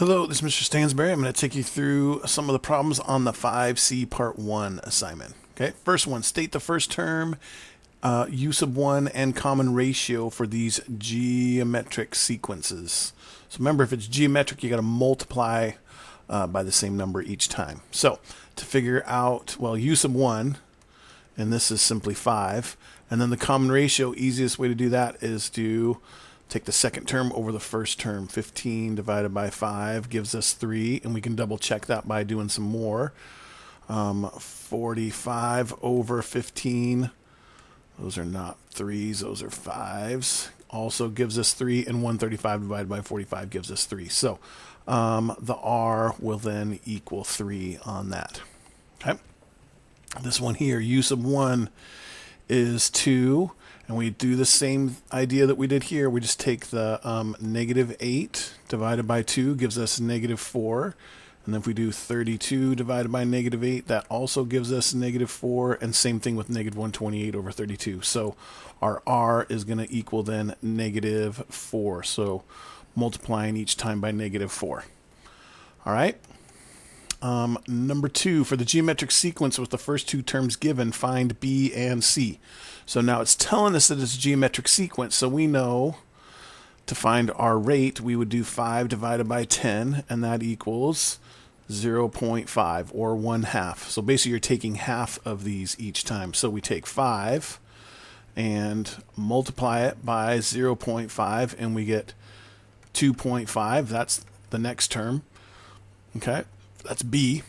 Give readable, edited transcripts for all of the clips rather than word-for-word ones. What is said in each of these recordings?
Hello, this is Mr. Stansbury. I'm going to take you through some of the problems on the 5C Part 1 assignment. Okay, first one, state the first term, use of 1, and common ratio for these geometric sequences. So remember, if it's geometric, you got to multiply by the same number each time. So to figure out, well, use of 1, and this is simply 5, and then the common ratio, easiest way to do that is to take the second term over the first term. 15 divided by 5 gives us 3, and we can double check that by doing some more. 45 over 15, those are not 3s, those are 5s, also gives us 3, and 135 divided by 45 gives us 3. So the R will then equal 3 on that. Okay. This one here, use of 1 is 2. And we do the same idea that we did here. We just take the negative 8 divided by 2 gives us negative 4. And then if we do 32 divided by negative 8, that also gives us negative 4. And same thing with negative 128 over 32. So our R is going to equal then negative 4. So multiplying each time by negative 4. All right. Number 2, for the geometric sequence with the first two terms given, find B and C. So now it's telling us that it's a geometric sequence, so we know to find our rate, we would do 5 divided by 10, and that equals 0.5, or 1/2. So basically you're taking half of these each time. So we take 5 and multiply it by 0.5, and we get 2.5. That's the next term. Okay. That's B.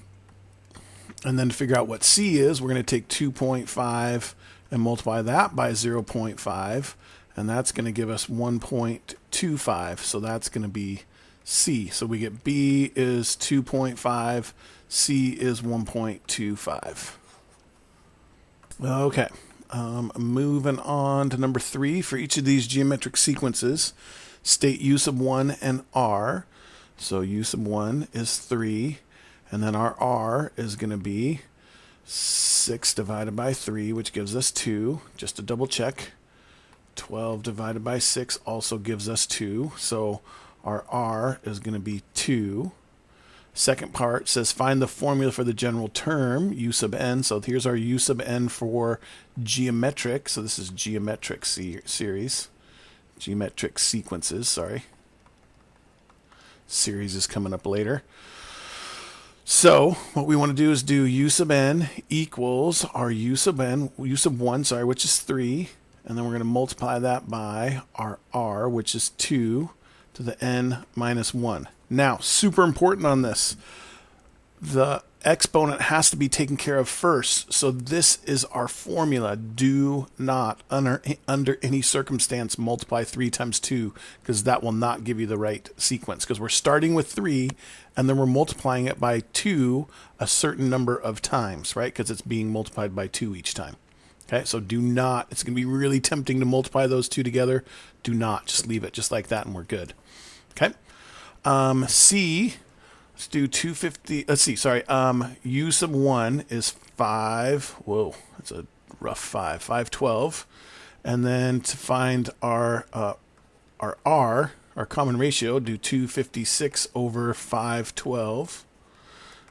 And then to figure out what C is, we're going to take 2.5 and multiply that by 0.5. And that's going to give us 1.25. So that's going to be C. So we get B is 2.5. C is 1.25. Okay. Moving on to number 3. For each of these geometric sequences, state use of 1 and R. So use of 1 is 3. And then our R is going to be 6 divided by 3, which gives us 2. Just to double check, 12 divided by 6 also gives us 2. So our R is going to be 2. Second part says find the formula for the general term, u sub n. So here's our u sub n for geometric. So this is geometric series. Geometric sequences, sorry. Series is coming up later. So what we want to do is do u sub n equals our u sub 1, sorry, which is 3, and then we're going to multiply that by our R, which is 2 to the n minus 1. Now, super important on this, the exponent has to be taken care of first. So this is our formula. Do not, under any circumstance, multiply 3 times 2, because that will not give you the right sequence. Because we're starting with 3, and then we're multiplying it by 2 a certain number of times, right? Because it's being multiplied by 2 each time. Okay, so do not, it's going to be really tempting to multiply those two together. Do not, just leave it just like that, and we're good. Okay, C. Let's do 250. Let's see. Sorry. U sub 1 is 5. Whoa, that's a rough 5. 512. And then to find our R, our common ratio, do 256 over 512,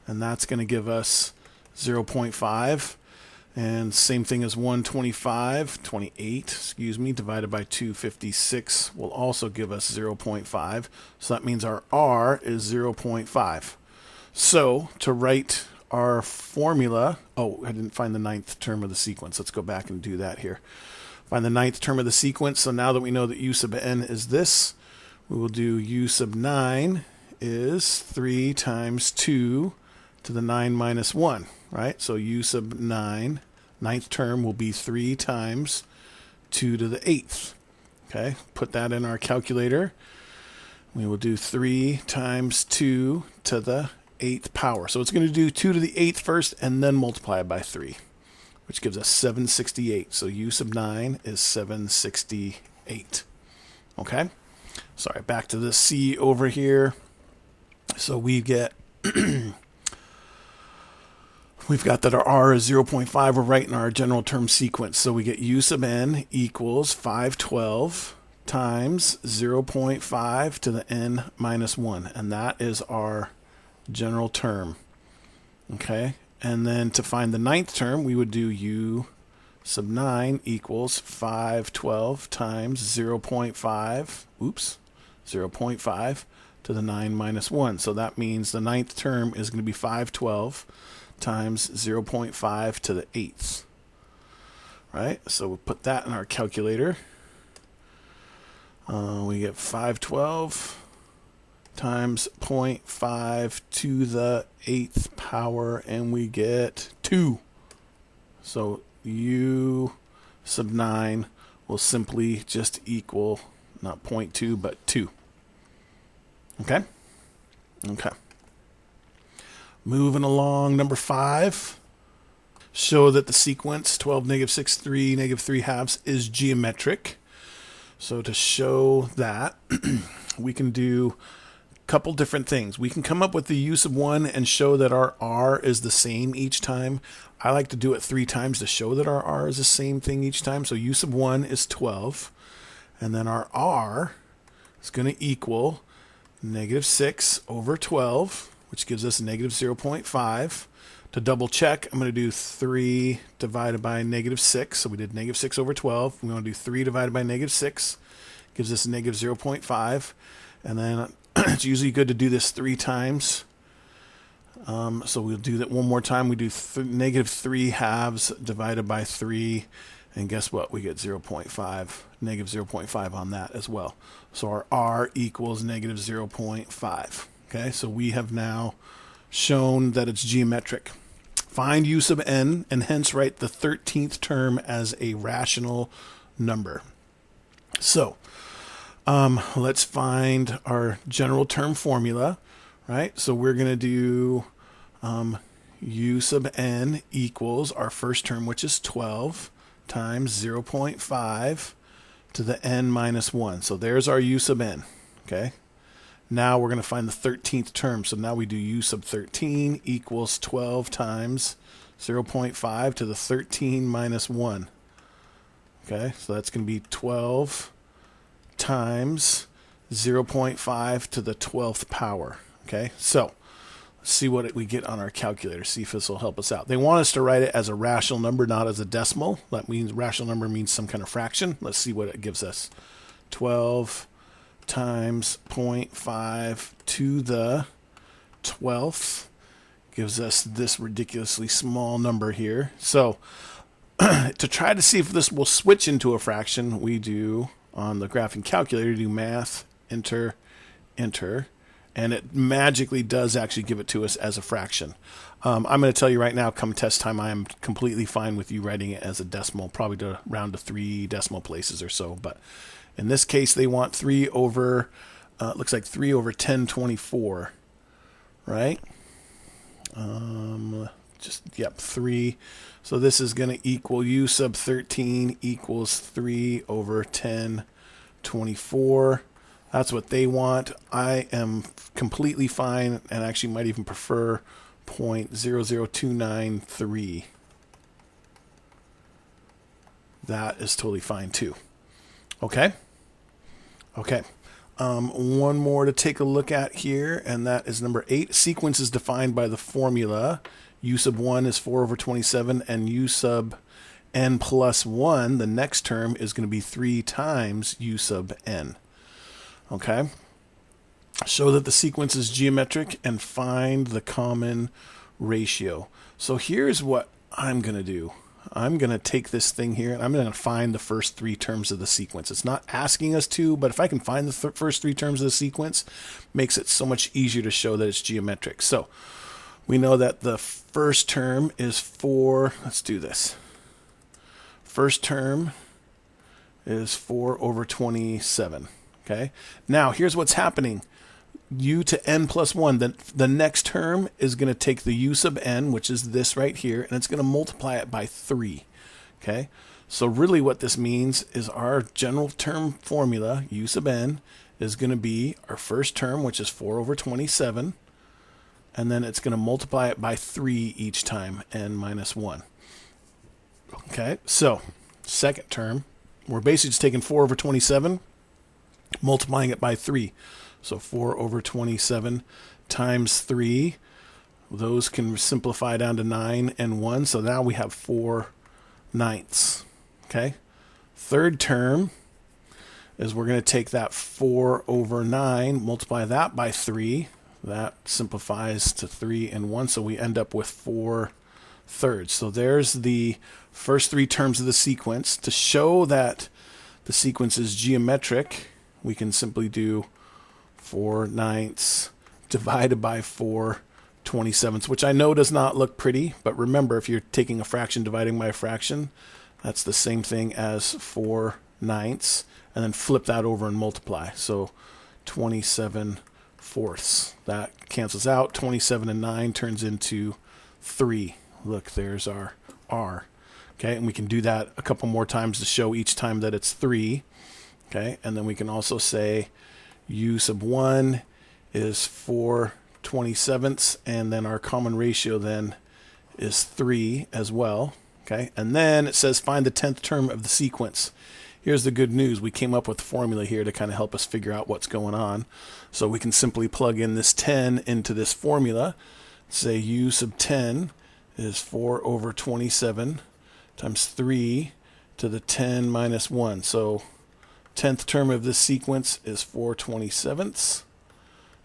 and that's going to give us 0.5. And same thing as 28, excuse me, divided by 256 will also give us 0.5. So that means our R is 0.5. So to write our formula, oh, I didn't find the 9th term of the sequence. Let's go back and do that here. Find the 9th term of the sequence. So now that we know that u sub n is this, we will do u sub 9 is 3 times 2 to the 9 minus 1. Right? So u sub 9, 9th term will be 3 times 2 to the 8th. Okay, put that in our calculator. We will do 3 times 2 to the 8th power. So it's going to do 2 to the 8th first and then multiply it by 3, which gives us 768. So u sub 9 is 768. Okay, sorry, back to the C over here. So we get... We've got that our R is 0.5. We're right in our general term sequence. So we get u sub n equals 512 times 0.5 to the n minus 1. And that is our general term. Okay, and then to find the ninth term, we would do u sub 9 equals 512 times 0.5 to the 9 minus 1. So that means the ninth term is going to be 512 times 0.5 to the 8th. Right? So we'll put that in our calculator. We get 512 times 0.5 to the 8th power, and we get 2. So u sub 9 will simply just equal not 0.2 but 2. Okay? Okay. Moving along, number 5. Show that the sequence 12, negative 6, 3, negative 3 halves is geometric. So to show that, we can do a couple different things. We can come up with the u sub 1 and show that our r is the same each time. I like to do it 3 times to show that our r is the same thing each time. So u sub 1 is 12. And then our r is going to equal negative 6 over 12, which gives us negative 0.5. To double check, I'm going to do 3 divided by negative 6. So we did negative 6 over 12. We want to do 3 divided by negative 6. Gives us negative 0.5. And then it's usually good to do this 3 times. So we'll do that one more time. We do negative 3 halves divided by 3. And guess what? We get 0.5, negative 0.5 on that as well. So our r equals negative 0.5. Okay, so we have now shown that it's geometric. Find u sub n, and hence write the 13th term as a rational number. So let's find our general term formula, right? So we're going to do u sub n equals our first term, which is 12, times 0.5 to the n minus 1. So there's our u sub n, okay? Now we're going to find the 13th term. So now we do u sub 13 equals 12 times 0.5 to the 13 minus 1. Okay, so that's going to be 12 times 0.5 to the 12th power. Okay, so let's see what we get on our calculator, see if this will help us out. They want us to write it as a rational number, not as a decimal. That means rational number means some kind of fraction. Let's see what it gives us. 12 times 0.5 to the 12th gives us this ridiculously small number here. So to try to see if this will switch into a fraction, we do on the graphing calculator, do math, enter, enter, and it magically does actually give it to us as a fraction. I'm going to tell you right now, come test time, I am completely fine with you writing it as a decimal, probably to round to 3 decimal places or so, but in this case, they want 3 over, looks like 3 over 1024, right? Yep, 3. So this is going to equal u sub 13 equals 3 over 1024. That's what they want. I am completely fine and actually might even prefer 0.00293. That is totally fine too. Okay. Okay. One more to take a look at here, and that is number 8. Sequence is defined by the formula. U sub 1 is 4 over 27, and u sub n plus 1, the next term, is going to be 3 times u sub n. Okay. Show that the sequence is geometric and find the common ratio. So here's what I'm going to do. I'm going to take this thing here and I'm going to find the first 3 terms of the sequence. It's not asking us to, but if I can find the first 3 terms of the sequence, makes it so much easier to show that it's geometric. So we know that the first term is 4. Let's do this. First term is 4 over 27. Okay. Now here's what's happening. U to n plus 1, the next term is going to take the u sub n, which is this right here, and it's going to multiply it by 3. Okay, so really what this means is our general term formula, u sub n, is going to be our first term, which is 4 over 27, and then it's going to multiply it by 3 each time, n minus 1. Okay, so second term, we're basically just taking 4 over 27 multiplying it by 3. So 4 over 27 times 3. Those can simplify down to 9 and 1. So now we have 4/9. Okay. Third term is we're going to take that 4 over 9, multiply that by 3. That simplifies to 3 and 1. So we end up with 4/3. So there's the first 3 terms of the sequence. To show that the sequence is geometric, we can simply do 4/9 divided by 4/27, which I know does not look pretty, but remember, if you're taking a fraction dividing by a fraction, that's the same thing as 4/9, and then flip that over and multiply. So 27/4. That cancels out. 27 and 9 turns into 3. Look, there's our R. Okay, and we can do that a couple more times to show each time that it's 3. Okay, and then we can also say u sub 1 is 4/27, and then our common ratio then is 3 as well. Okay, and then it says find the 10th term of the sequence. Here's the good news. We came up with a formula here to kind of help us figure out what's going on. So we can simply plug in this 10 into this formula. Say u sub 10 is 4 over 27 times 3 to the 10 minus 1. So 10th term of this sequence is 4/27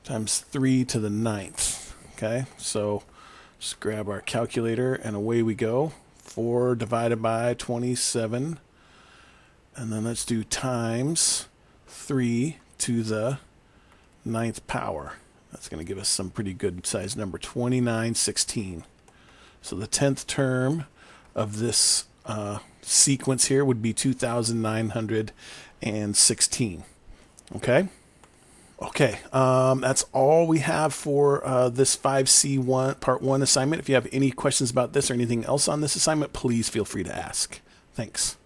times 3 to the 9th. Okay, so just grab our calculator and away we go. 4 divided by 27, and then let's do times 3 to the 9th power. That's going to give us some pretty good size number, 29/16. So the 10th term of this sequence here would be 2,916. Okay? Okay, that's all we have for this 5C1 Part 1 assignment. If you have any questions about this or anything else on this assignment, please feel free to ask. Thanks.